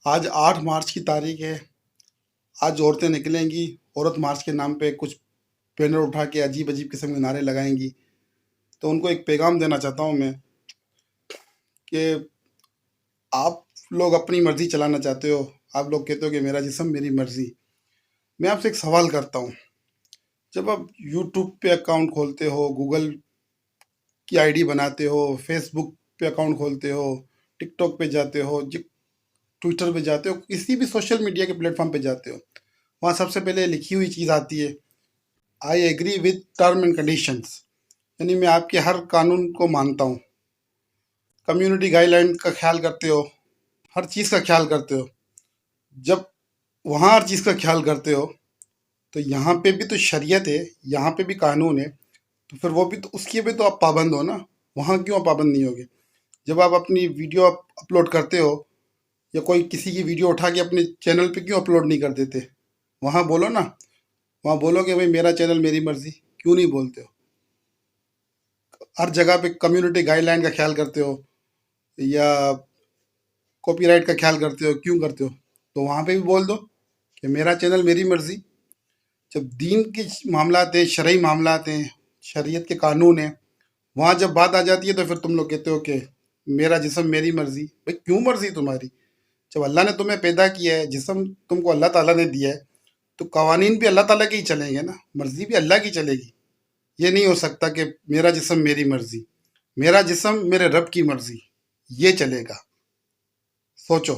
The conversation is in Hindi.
आज 8 मार्च की तारीख है। आज औरतें निकलेंगी, औरत मार्च के नाम पे कुछ बैनर उठा के अजीब-अजीब किस्म के नारे लगाएँगी। तो उनको एक पैगाम देना चाहता हूँ मैं कि आप लोग अपनी मर्ज़ी चलाना चाहते हो। आप लोग कहते हो कि मेरा जिस्म मेरी मर्ज़ी। मैं आपसे एक सवाल करता हूँ, जब आप यूट्यूब पे अकाउंट खोलते हो, गूगल की आईडी बनाते हो, फेसबुक पे अकाउंट खोलते हो, टिकटॉक पे जाते हो, ट्विटर पे जाते हो, किसी भी सोशल मीडिया के प्लेटफ़ॉर्म पे जाते हो, वहाँ सबसे पहले लिखी हुई चीज़ आती है, I agree with term and conditions. यानी मैं आपके हर कानून को मानता हूँ। कम्युनिटी गाइडलाइन का ख्याल करते हो, हर चीज़ का ख्याल करते हो। जब वहाँ हर चीज़ का ख्याल करते हो, तो यहाँ पे भी तो शरीयत है, यहाँ पे भी कानून है, तो फिर वो भी तो उसके भी तो आप पाबंद हो ना। वहाँ क्यों आप पाबंद नहीं होगे? जब आप अपनी वीडियो अपलोड करते हो या कोई किसी की वीडियो उठा के अपने चैनल पे क्यों अपलोड नहीं कर देते? वहाँ बोलो ना, वहाँ बोलो कि भाई मेरा चैनल मेरी मर्जी। क्यों नहीं बोलते हो? हर जगह पे कम्युनिटी गाइडलाइन का ख्याल करते हो या कॉपीराइट का ख्याल करते हो, क्यों करते हो? तो वहाँ पे भी बोल दो कि मेरा चैनल मेरी मर्जी। जब दीन के मामलात है, शरई मामलात हैं, शरीयत के कानून है, वहाँ जब बात आ जाती है तो फिर तुम लोग कहते हो कि मेरा जिस्म मेरी मर्जी। भाई क्यों मर्जी तुम्हारी? जब अल्लाह ने तुम्हें पैदा किया है, जिस्म तुमको अल्लाह ताला ने दिया है, तो कवानीन भी अल्लाह ताला के ही चलेंगे ना, मर्जी भी अल्लाह की चलेगी। ये नहीं हो सकता कि मेरा जिस्म मेरी मर्जी, मेरा जिस्म मेरे रब की मर्जी, ये चलेगा। सोचो।